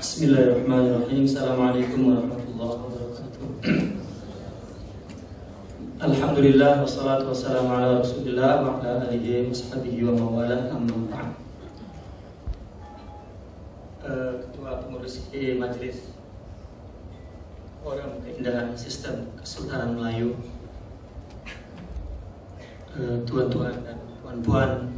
Bismillahirrahmanirrahim. Assalamualaikum warahmatullahi wabarakatuh. Alhamdulillah wassalatu wassalamu ala Rasulillah wa ala alihi washabihi wa mawalah, amma ba'd. Ketua Pengurus Majelis Forum Keindahan Sistem Kesultanan Melayu, tuan-tuan dan puan-puan,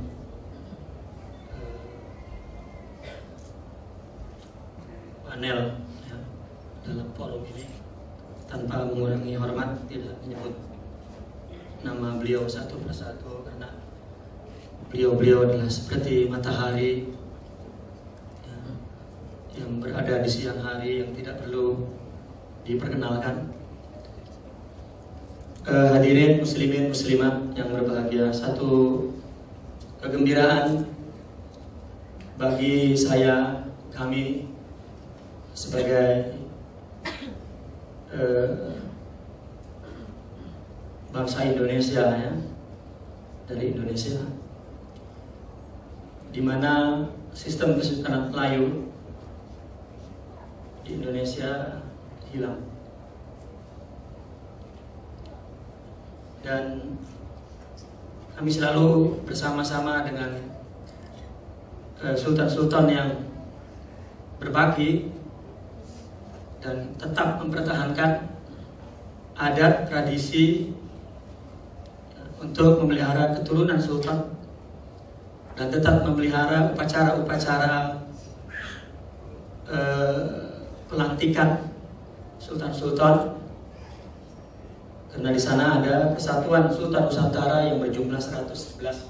panel ya, dalam forum ini, tanpa mengurangi hormat, tidak menyebut nama beliau satu persatu karena beliau adalah seperti matahari ya, yang berada di siang hari yang tidak perlu diperkenalkan. Hadirin muslimin muslimat yang berbahagia, satu kegembiraan bagi saya, kami sebagai bangsa Indonesia ya, dari Indonesia, di mana sistem Kesultanan Melayu di Indonesia hilang. Dan kami selalu bersama-sama dengan sultan-sultan yang berbakti dan tetap mempertahankan adat tradisi untuk memelihara keturunan sultan dan tetap memelihara upacara-upacara pelantikan sultan-sultan, karena di sana ada Persatuan Sultan Nusantara yang berjumlah 111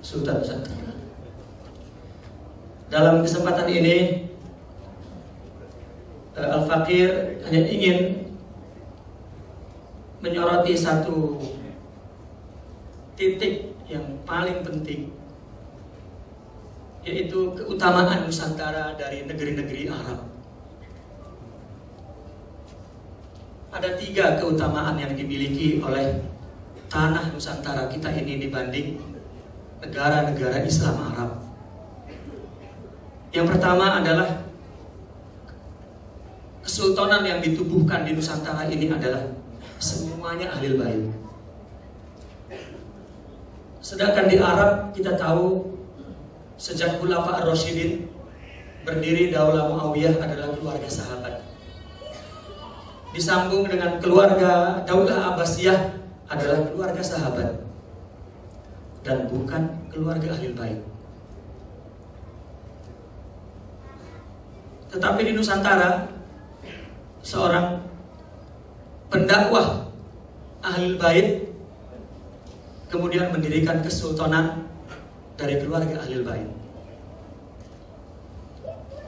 sultan Nusantara. Dalam kesempatan ini Al-Fakir hanya ingin menyoroti satu titik yang paling penting, yaitu keutamaan Nusantara dari negeri-negeri Arab. Ada 3 keutamaan yang dimiliki oleh tanah Nusantara kita ini dibanding negara-negara Islam Arab. Yang pertama adalah kesultanan yang ditubuhkan di Nusantara ini adalah semuanya ahli bait. Sedangkan di Arab kita tahu sejak Khulafa Ar-Rasyidin berdiri Daulah Muawiyah adalah keluarga sahabat. Disambung dengan keluarga Daulah Abbasiyah adalah keluarga sahabat dan bukan keluarga ahli bait. Tetapi di Nusantara seorang pendakwah ahli bait kemudian mendirikan kesultanan dari keluarga ahli bait.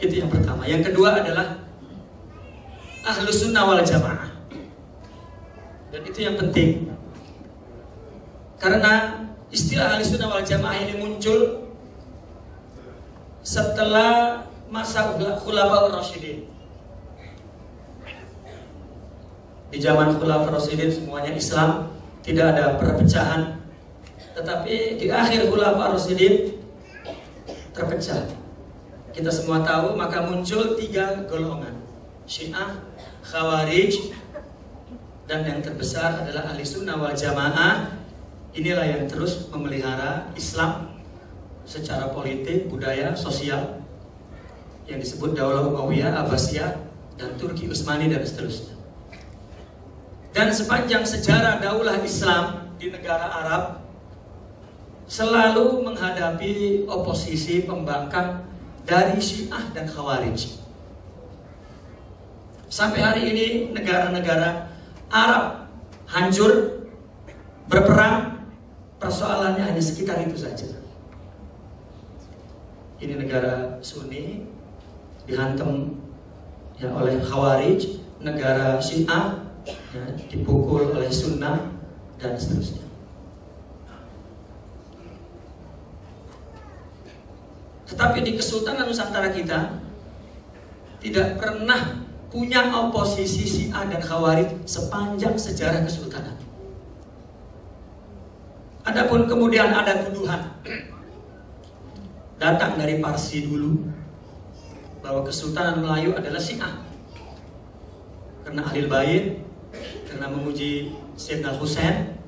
Itu yang pertama. Yang kedua adalah Ahlus Sunnah wal Jamaah. Dan itu yang penting, karena istilah Ahlus Sunnah wal Jamaah ini muncul setelah masa Khulafa Ar-Rasyidin. Di zaman Khulafa Ar-Rasyidin semuanya Islam, tidak ada perpecahan. Tetapi di akhir Khulafa Ar-Rasyidin terpecah. Kita semua tahu, maka muncul 3 golongan: Syiah, Khawarij, dan yang terbesar adalah Ahli Sunnah wal Jamaah. Inilah yang terus memelihara Islam secara politik, budaya, sosial, yang disebut Daulah Umayyah, Abbasiyah, dan Turki Utsmani dan seterusnya. Dan sepanjang sejarah daulah Islam di negara Arab selalu menghadapi oposisi pembangkang dari Syiah dan Khawarij. Sampai hari ini negara-negara Arab hancur, berperang, persoalannya hanya sekitar itu saja. Ini negara Sunni dihantam ya oleh Khawarij, negara Syiah ya, dipukul oleh Sunnah dan seterusnya. Tetapi di Kesultanan Nusantara kita tidak pernah punya oposisi Syiah dan Khawarij sepanjang sejarah Kesultanan. Adapun kemudian ada tuduhan datang dari Parsi dulu, bahwa Kesultanan Melayu adalah Syiah karena Ahlul Bait, karena memuji Sayyidina Husain.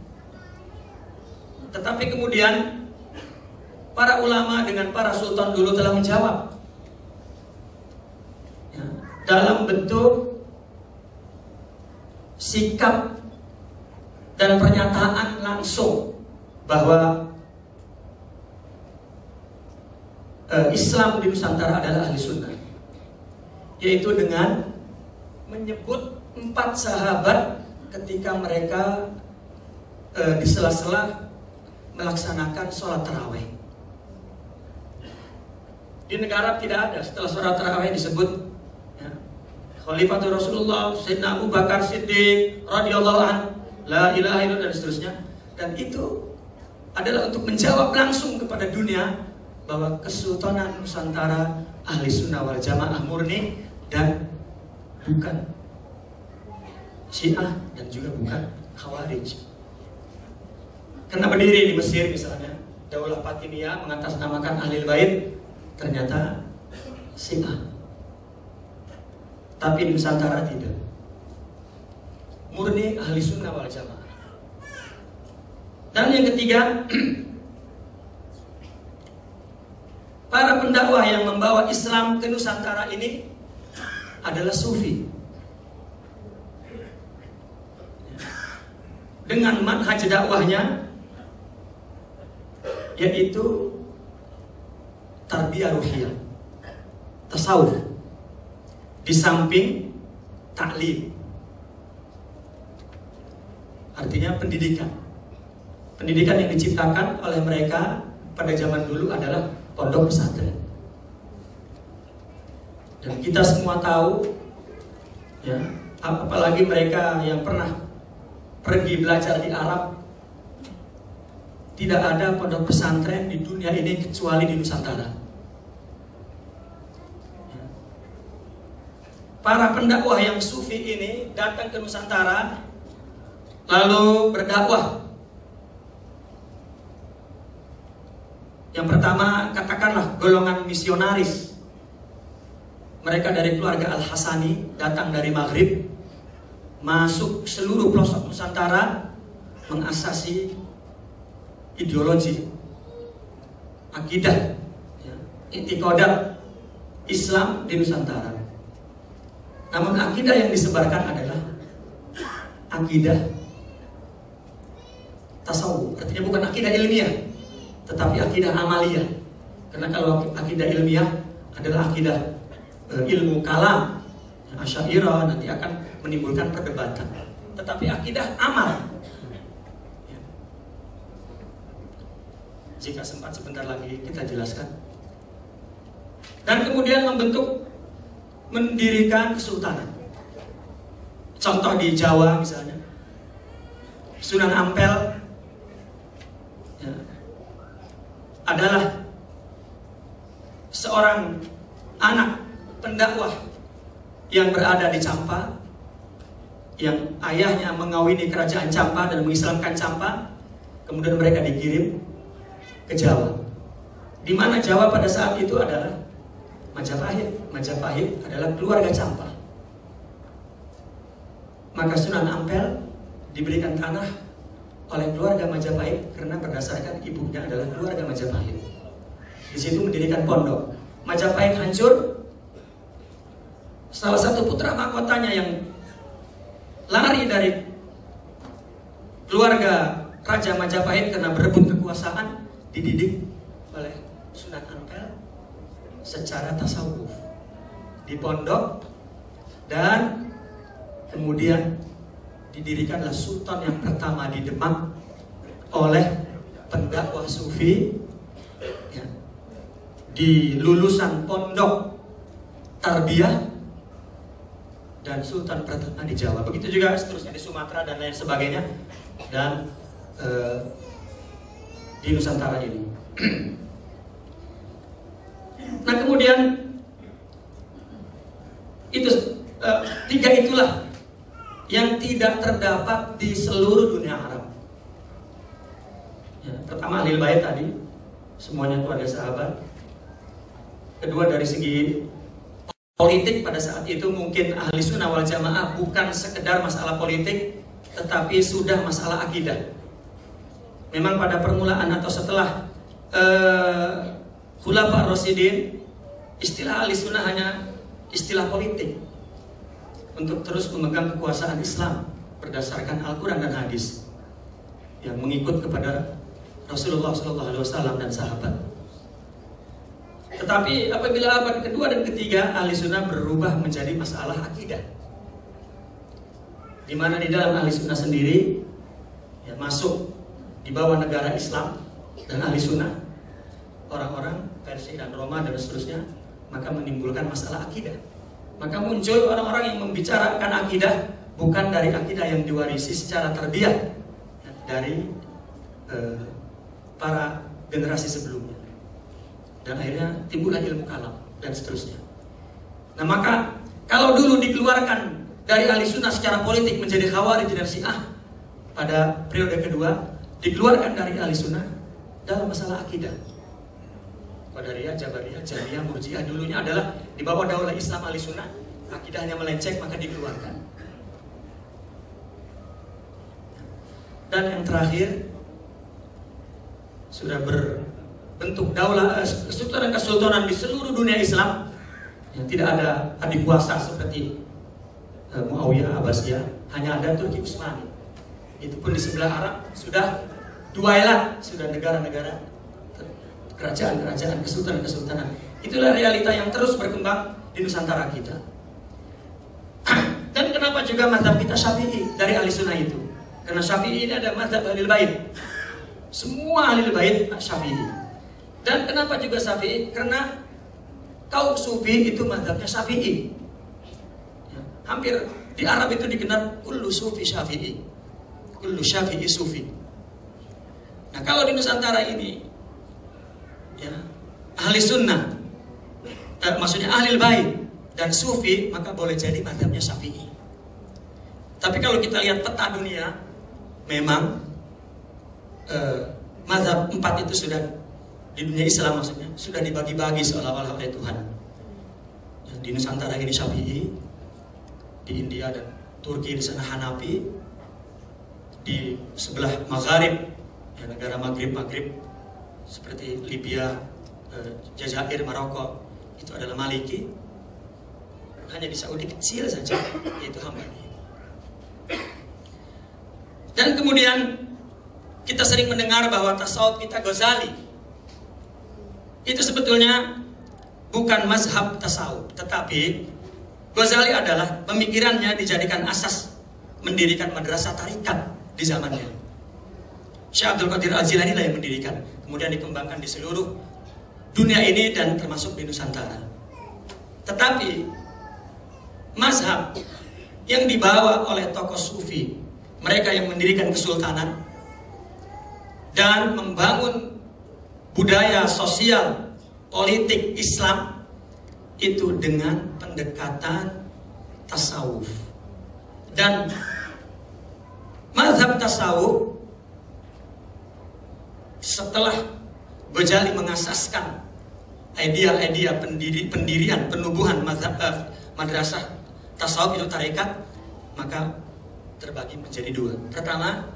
Tetapi kemudian para ulama dengan para sultan dulu telah menjawab ya, dalam bentuk sikap dan pernyataan langsung bahwa Islam di Nusantara adalah ahli sunnah, yaitu dengan menyebut 4 sahabat ketika mereka di sela-sela melaksanakan sholat tarawih. Di negara tidak ada setelah sholat tarawih disebut ya, Khalifatul Rasulullah, Sayyidina Abu Bakar Siddiq radhiyallahu anhu, la ilaha illallah, dan seterusnya. Dan itu adalah untuk menjawab langsung kepada dunia bahwa Kesultanan Nusantara ahli sunnah wal jamaah murni dan bukan Syiah dan juga bukan Khawarij. Karena berdiri di Mesir misalnya, Daulah Fatimiyah mengatasnamakan Ahlul Bait, ternyata Syiah. Tapi di Nusantara tidak, murni ahli sunnah wal jamaah. Dan yang ketiga, para pendakwah yang membawa Islam ke Nusantara ini adalah Sufi. Dengan manhaj dakwahnya yaitu tarbiyah ruhiyah, tasawuf, di samping taklim. Artinya pendidikan. Pendidikan yang diciptakan oleh mereka pada zaman dulu adalah pondok pesantren. Dan kita semua tahu ya, apalagi mereka yang pernah pergi belajar di Arab, tidak ada pondok pesantren di dunia ini kecuali di Nusantara. Para pendakwah yang sufi ini datang ke Nusantara lalu berdakwah. Yang pertama, katakanlah golongan misionaris. Mereka dari keluarga Al-Hasani, datang dari Maghrib, masuk seluruh pelosok Nusantara, mengasasi ideologi, akidah, ya, i'tiqadat Islam di Nusantara. Namun akidah yang disebarkan adalah akidah tasawuf, artinya bukan akidah ilmiah, tetapi akidah amaliyah. Karena kalau akidah ilmiah adalah akidah ilmu kalam, Asy'ariyah, nanti akan menimbulkan perdebatan. Tetapi akidah amal, jika sempat sebentar lagi kita jelaskan. Dan kemudian mendirikan kesultanan. Contoh di Jawa misalnya, Sunan Ampel ya, adalah seorang anak pendakwah yang berada di Campa, yang ayahnya mengawini kerajaan Campa dan mengislamkan Campa. Kemudian mereka dikirim ke Jawa, di mana Jawa pada saat itu adalah Majapahit. Majapahit adalah keluarga Campa. Maka Sunan Ampel diberikan tanah oleh keluarga Majapahit karena berdasarkan ibunya adalah keluarga Majapahit. Di situ mendirikan pondok. Majapahit hancur. Salah satu putra mahkotanya yang lari dari keluarga Raja Majapahit karena berebut kekuasaan dididik oleh Sunan Ampel secara tasawuf di pondok, dan kemudian didirikanlah sultan yang pertama di Demak oleh pendakwah sufi ya, di lulusan pondok tarbiyah, dan sultan pertama di Jawa. Begitu juga seterusnya di Sumatera dan lain sebagainya, dan di Nusantara ini. Nah kemudian itu tiga itulah yang tidak terdapat di seluruh dunia Arab. Ya, pertama Ahlul Bait tadi, semuanya keluarga sahabat. Kedua dari segi Politik pada saat itu mungkin ahli sunnah wal jamaah bukan sekedar masalah politik, tetapi sudah masalah akidah. Memang pada permulaan atau setelah Khulafa Rasyidin, istilah ahli sunnah hanya istilah politik untuk terus memegang kekuasaan Islam berdasarkan Al-Quran dan hadis yang mengikut kepada Rasulullah SAW dan sahabat. Tetapi apabila abad kedua dan ketiga, ahli sunnah berubah menjadi masalah akidah, di mana di dalam ahli sunnah sendiri ya, masuk di bawah negara Islam dan ahli sunnah, orang-orang Persia dan Roma dan seterusnya, maka menimbulkan masalah akidah. Maka muncul orang-orang yang membicarakan akidah bukan dari akidah yang diwarisi secara terbiak ya, dari para generasi sebelumnya. Dan akhirnya timbullah ilmu kalam dan seterusnya. Nah maka kalau dulu dikeluarkan dari ahli sunnah secara politik menjadi Khawarij dan Syiah, pada periode kedua dikeluarkan dari ahli sunnah dalam masalah akidah. Qadariyah, Jabariyah, Jahmiyah, Murji'ah dulunya adalah di bawah daulah Islam ahli sunnah, akidahnya melenceng maka dikeluarkan. Dan yang terakhir, sudah berbentuk daulah kesultanan di seluruh dunia Islam yang tidak ada adik kuasa seperti Muawiyah, Abbasiyah, hanya ada Turki Utsmani. Itu pun di sebelah Arab sudah duailah, sudah negara-negara, kerajaan-kerajaan, kesultanan-kesultanan. Itulah realita yang terus berkembang di Nusantara kita. Dan kenapa juga mazhab kita Syafi'i dari ahli sunnah itu? Karena Syafi'i ini ada mazhab Ahlul Bait. Semua Ahlul Bait Syafi'i. Dan kenapa juga Syafi'i? Karena kaum Sufi itu mazhabnya Syafi'i. Ya, hampir di Arab itu dikenal kullu Sufi Syafi'i, kullu Syafi'i Sufi. Nah kalau di Nusantara ini, ya, ahli sunnah, maksudnya Ahlul Bait dan Sufi, maka boleh jadi mazhabnya Syafi'i. Tapi kalau kita lihat peta dunia, memang mazhab 4 itu sudah di dunia Islam maksudnya sudah dibagi-bagi seolah-olah oleh Tuhan. Di Nusantara ini Syafi'i, di India dan Turki di sana Hanafi, di sebelah Maghrib, ya, negara Maghrib seperti Libya, Jazair, Maroko itu adalah Maliki. Hanya di Saudi kecil saja yaitu Hambali. Dan kemudian kita sering mendengar bahwa tasawuf kita Ghazali. Itu sebetulnya bukan mazhab tasawuf, tetapi Ghazali adalah pemikirannya dijadikan asas mendirikan madrasah tarikat di zamannya. Syekh Abdul Qadir Al-Jilani lah yang mendirikan, kemudian dikembangkan di seluruh dunia ini dan termasuk di Nusantara. Tetapi mazhab yang dibawa oleh tokoh sufi, mereka yang mendirikan kesultanan dan membangun budaya sosial politik Islam itu dengan pendekatan tasawuf. Dan mazhab tasawuf setelah Ghazali mengasaskan idea-idea pendirian penubuhan mazhab madrasah tasawuf itu tarekat, maka terbagi menjadi dua. Pertama,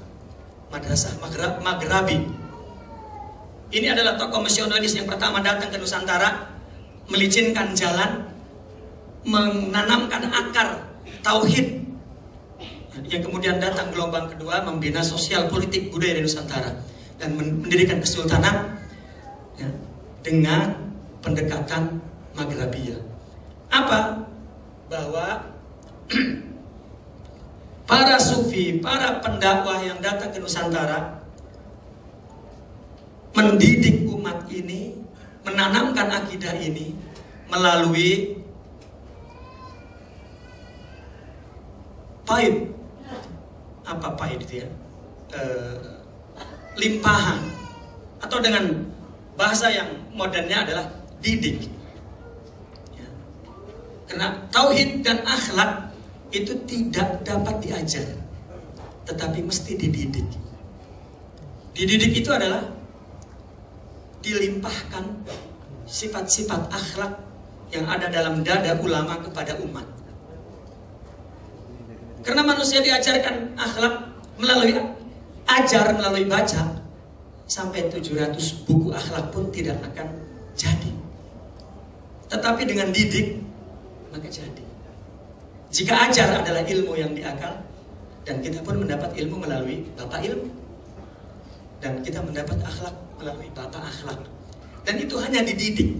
madrasah Maghrabi. Ini adalah tokoh misionaris yang pertama datang ke Nusantara, melicinkan jalan, menanamkan akar tauhid. Yang kemudian datang gelombang kedua, membina sosial politik budaya di Nusantara dan mendirikan kesultanan ya, dengan pendekatan Maghrabiyah. Apa? Bahwa para sufi, para pendakwah yang datang ke Nusantara mendidik umat ini, menanamkan akidah ini melalui paid. Apa paid itu ya? Limpahan, atau dengan bahasa yang modernnya adalah didik. Ya. Karena tauhid dan akhlak itu tidak dapat diajar, tetapi mesti dididik. Dididik itu adalah dilimpahkan sifat-sifat akhlak yang ada dalam dada ulama kepada umat. Karena manusia diajarkan akhlak melalui melalui baca, sampai 700 buku akhlak pun tidak akan jadi. Tetapi dengan didik, maka jadi. Jika ajar adalah ilmu yang diakal, dan kita pun mendapat ilmu melalui bapak ilmu, dan kita mendapat akhlak melalui bapak akhlak, dan itu hanya dididik.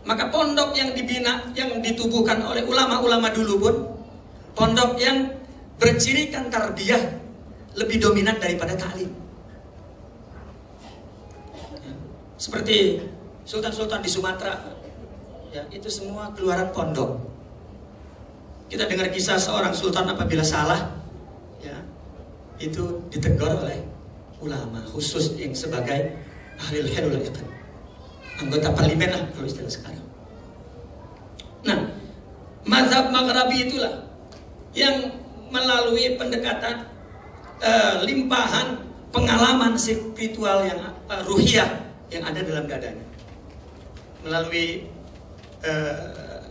Maka pondok yang dibina, yang ditubuhkan oleh ulama-ulama dulu pun pondok yang bercirikan tarbiyah lebih dominan daripada ta'lim. Seperti sultan-sultan di Sumatera, ya, itu semua keluaran pondok. Kita dengar kisah seorang sultan apabila salah, ya, itu ditegur oleh ulama khusus yang sebagai ahli halul iqad, anggota parlemen lah kalau istilah sekarang. Nah, mazhab Maghribi itulah yang melalui pendekatan limpahan pengalaman spiritual yang ruhiyah yang ada dalam dadanya, melalui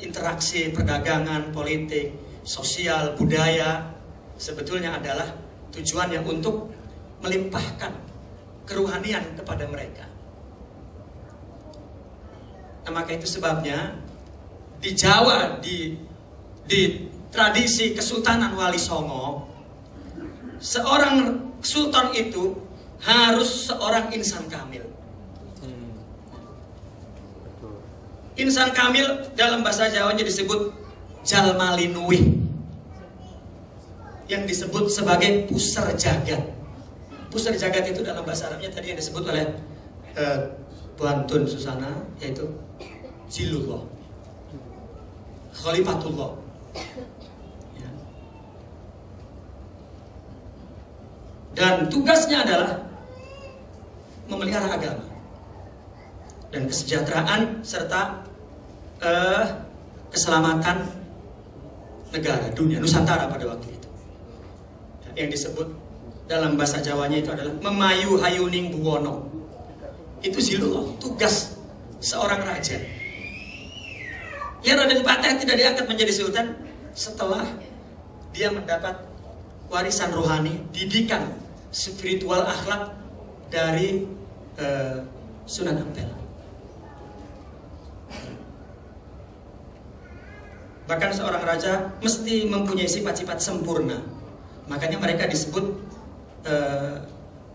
interaksi perdagangan, politik, sosial, budaya, sebetulnya adalah tujuannya untuk melimpahkan keruhanian kepada mereka. Nah, maka itu sebabnya di Jawa, di tradisi Kesultanan Wali Songo, seorang sultan itu harus seorang insan kamil. Insan kamil dalam bahasa Jawanya disebut jalmalinuih, yang disebut sebagai pusar jagat. Pusar jagat itu dalam bahasa Arabnya tadi yang disebut oleh Tuan Tun Susana, yaitu Zilullah, Khalifatullah. Ya. Dan tugasnya adalah memelihara agama dan kesejahteraan serta keselamatan negara, dunia, Nusantara pada waktu itu. Yang disebut dalam bahasa Jawanya itu adalah memayu hayuning buwono. Itu Zilullah, tugas seorang raja. Ya, Raden Patih tidak diangkat menjadi sultan setelah dia mendapat warisan rohani, didikan spiritual akhlak dari Sunan Ampel. Bahkan seorang raja mesti mempunyai sifat-sifat sempurna. Makanya mereka disebut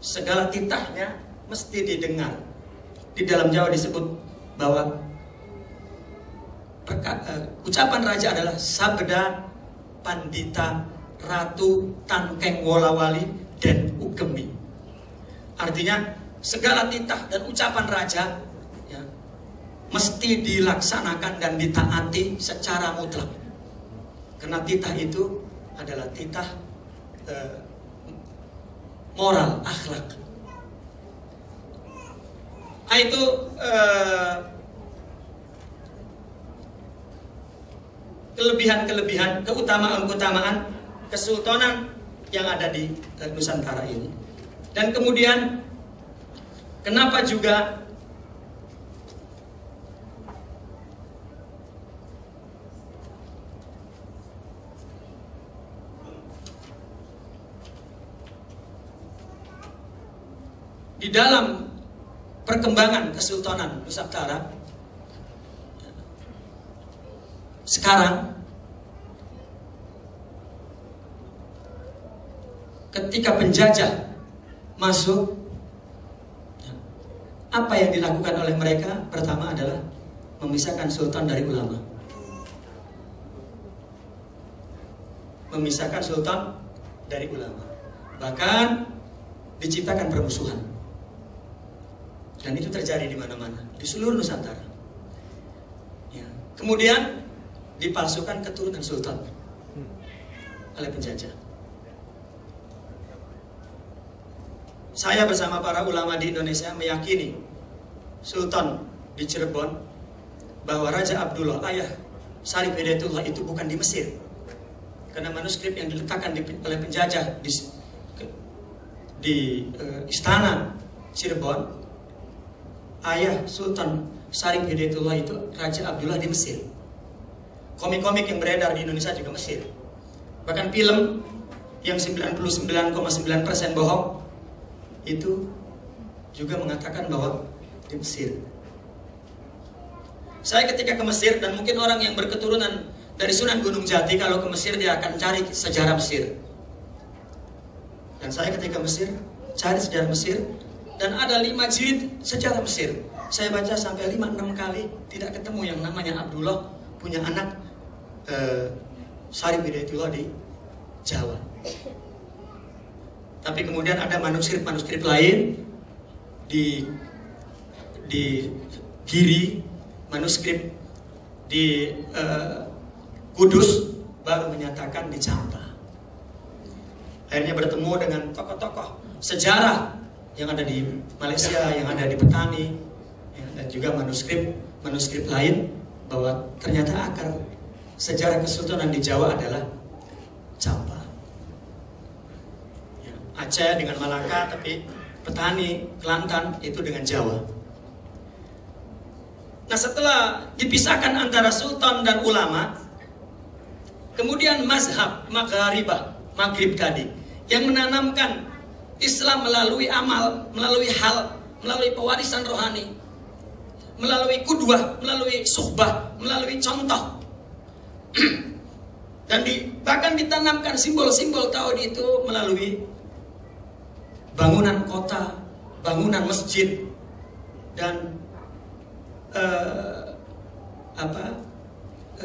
segala titahnya mesti didengar. Di dalam Jawa disebut bahwa ucapan raja adalah sabda pandita ratu tangkeng wolawali dan ugemi. Artinya segala titah dan ucapan raja, ya, mesti dilaksanakan dan ditaati secara mutlak. Karena titah itu adalah titah moral, akhlak. Nah, itu kelebihan-kelebihan, keutamaan-keutamaan kesultanan yang ada di Nusantara ini. Dan kemudian kenapa juga di dalam perkembangan kesultanan Nusantara sekarang, ketika penjajah masuk, apa yang dilakukan oleh mereka? Pertama adalah memisahkan sultan dari ulama. Memisahkan sultan dari ulama. Bahkan diciptakan permusuhan. Dan itu terjadi di mana-mana, di seluruh Nusantara. Ya. Kemudian dipalsukan keturunan sultan oleh penjajah. Saya bersama para ulama di Indonesia meyakini sultan di Cirebon bahwa Raja Abdullah, ayah Syarif Hidayatullah, itu bukan di Mesir. Karena manuskrip yang diletakkan oleh penjajah di istana Cirebon, ayah Sultan Syarif Hidayatullah itu Raja Abdullah di Mesir. Komik-komik yang beredar di Indonesia juga Mesir. Bahkan film yang 99,9% bohong itu juga mengatakan bahwa di Mesir. Saya ketika ke Mesir, dan mungkin orang yang berketurunan dari Sunan Gunung Jati kalau ke Mesir dia akan cari sejarah Mesir. Dan saya ketika Mesir cari sejarah Mesir, dan ada 5 jilid sejarah Mesir. Saya baca sampai 5-6 kali tidak ketemu yang namanya Abdullah punya anak Syarif Hidayatullah di Jawa. Tapi kemudian ada manuskrip lain di Giri, manuskrip di Kudus baru menyatakan di Campa. Akhirnya bertemu dengan tokoh-tokoh sejarah yang ada di Malaysia, yang ada di Petani, ya, dan juga manuskrip lain bahwa ternyata akar sejarah kesultanan di Jawa adalah Campa. Ya, Aceh dengan Malaka, tapi Petani, Kelantan itu dengan Jawa. Nah, setelah dipisahkan antara sultan dan ulama, kemudian mazhab Maghrib tadi yang menanamkan Islam melalui amal, melalui hal, melalui pewarisan rohani, melalui kudwah, melalui suhbah, melalui contoh. Dan bahkan ditanamkan simbol-simbol tauhid itu melalui bangunan kota, bangunan masjid, dan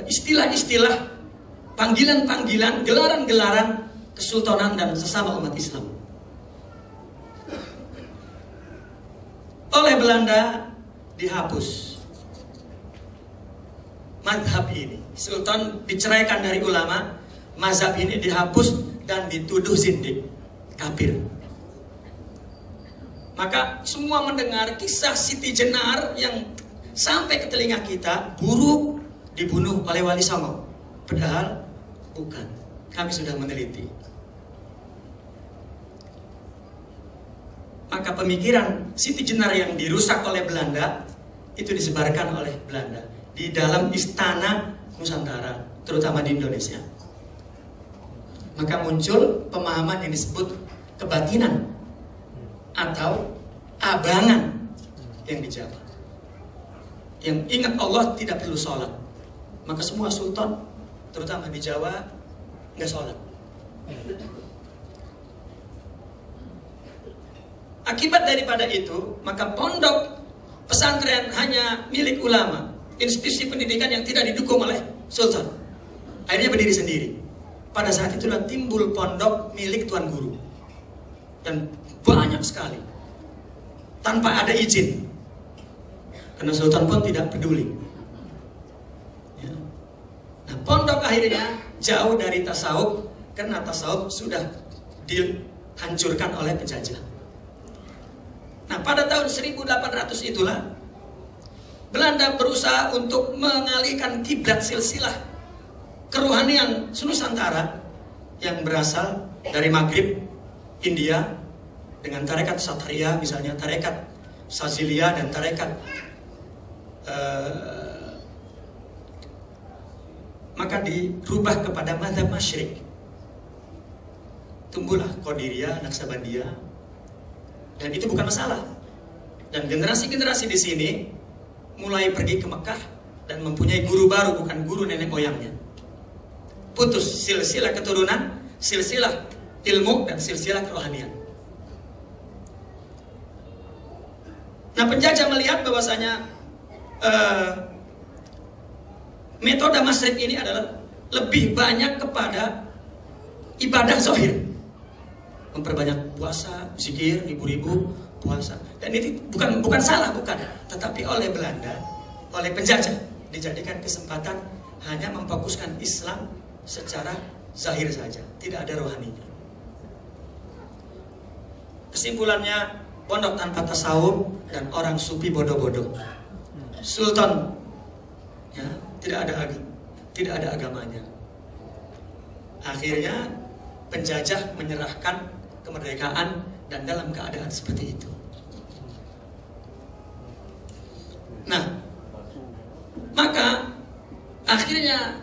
istilah-istilah, panggilan-panggilan, gelaran-gelaran kesultanan dan sesama umat Islam. Oleh Belanda dihapus mazhab ini. Sultan diceraikan dari ulama, mazhab ini dihapus dan dituduh zindik, kafir. Maka semua mendengar kisah Siti Jenar yang sampai ke telinga kita, buruk dibunuh oleh Wali Songo. Padahal bukan. Kami sudah meneliti. Maka pemikiran Siti Jenar yang dirusak oleh Belanda itu disebarkan oleh Belanda di dalam istana Nusantara, terutama di Indonesia. Maka muncul pemahaman yang disebut kebatinan atau abangan yang di Jawa. Yang ingat Allah tidak perlu sholat. Maka semua sultan, terutama di Jawa, nggak sholat. Akibat daripada itu, maka pondok pesantren hanya milik ulama, institusi pendidikan yang tidak didukung oleh sultan. Akhirnya berdiri sendiri. Pada saat itulah timbul pondok milik tuan guru. Dan banyak sekali. Tanpa ada izin. Karena sultan pun tidak peduli. Ya. Nah, pondok akhirnya jauh dari tasawuf, karena tasawuf sudah dihancurkan oleh penjajah. Nah, pada tahun 1800 itulah Belanda berusaha untuk mengalihkan kiblat silsilah kerohanian Nusantara yang berasal dari Maghrib, India, dengan tarekat Satria, misalnya tarekat Sazilia dan tarekat maka dirubah kepada mazhab Masyrik. Tumbuhlah Qadiriyah, Naqsabandiyah, dan itu bukan masalah. Dan generasi-generasi di sini mulai pergi ke Mekah dan mempunyai guru baru, bukan guru nenek moyangnya. Putus silsilah keturunan, silsilah ilmu, dan silsilah kerohanian. Nah, penjajah melihat bahwasanya metode Masyrik ini adalah lebih banyak kepada ibadah zahir, memperbanyak puasa, zikir, ribu-ribu puasa. Dan ini bukan salah, bukan. Tetapi oleh Belanda, oleh penjajah, dijadikan kesempatan hanya memfokuskan Islam secara zahir saja, tidak ada rohaninya. Kesimpulannya, pondok tanpa tasawuf dan orang sufi bodoh-bodoh. Sultan, ya, tidak ada agamanya. Akhirnya penjajah menyerahkan kemerdekaan dan dalam keadaan seperti itu. Nah, Maka akhirnya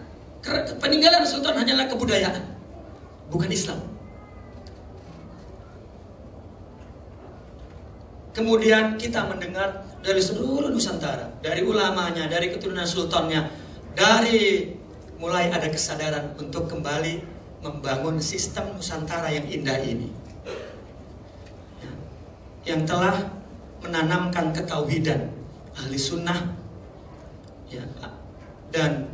peninggalan sultan hanyalah kebudayaan, bukan Islam. Kemudian kita mendengar dari seluruh Nusantara, dari ulamanya, dari keturunan sultannya, dari mulai ada kesadaran untuk kembali membangun sistem Nusantara yang indah ini, yang telah menanamkan ketauhidan ahli sunnah, ya, dan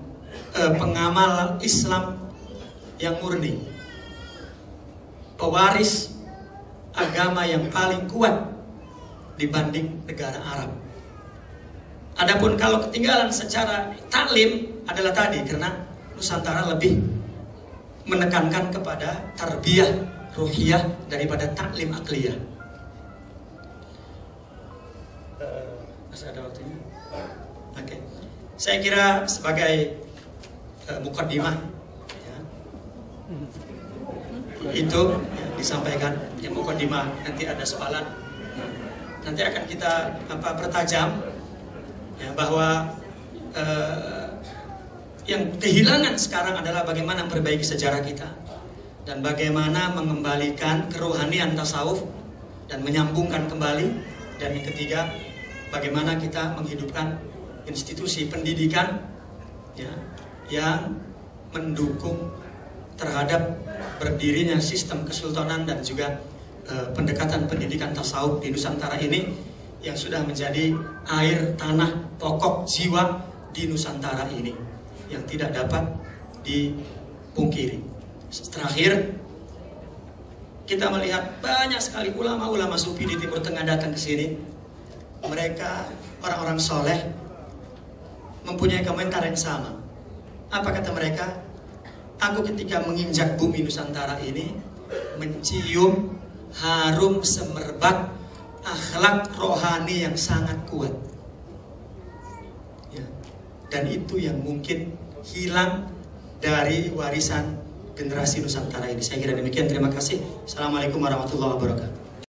pengamal Islam yang murni, pewaris agama yang paling kuat dibanding negara Arab. Adapun kalau ketinggalan secara taklim adalah tadi, karena Nusantara lebih menekankan kepada tarbiyah ruhiyah daripada taklim akliyah. Masih ada waktunya? Oke. Saya kira sebagai mukaddimah, ya, itu disampaikan. Yang mukaddimah, nanti ada soalan. Nanti akan kita pertajam, ya, bahwa yang kehilangan sekarang adalah bagaimana memperbaiki sejarah kita dan bagaimana mengembalikan kerohanian tasawuf dan menyambungkan kembali. Dan yang ketiga, bagaimana kita menghidupkan institusi pendidikan, ya, yang mendukung terhadap berdirinya sistem kesultanan dan juga pendekatan pendidikan tasawuf di Nusantara ini, yang sudah menjadi air tanah pokok jiwa di Nusantara ini, yang tidak dapat dipungkiri. Terakhir, kita melihat banyak sekali ulama-ulama sufi di Timur Tengah datang ke sini. Mereka orang-orang soleh, mempunyai komentar yang sama. Apa kata mereka? Aku ketika menginjak bumi Nusantara ini mencium harum semerbak akhlak rohani yang sangat kuat, ya. Dan itu yang mungkin hilang dari warisan generasi Nusantara ini. Saya kira demikian. Terima kasih. Assalamualaikum warahmatullahi wabarakatuh.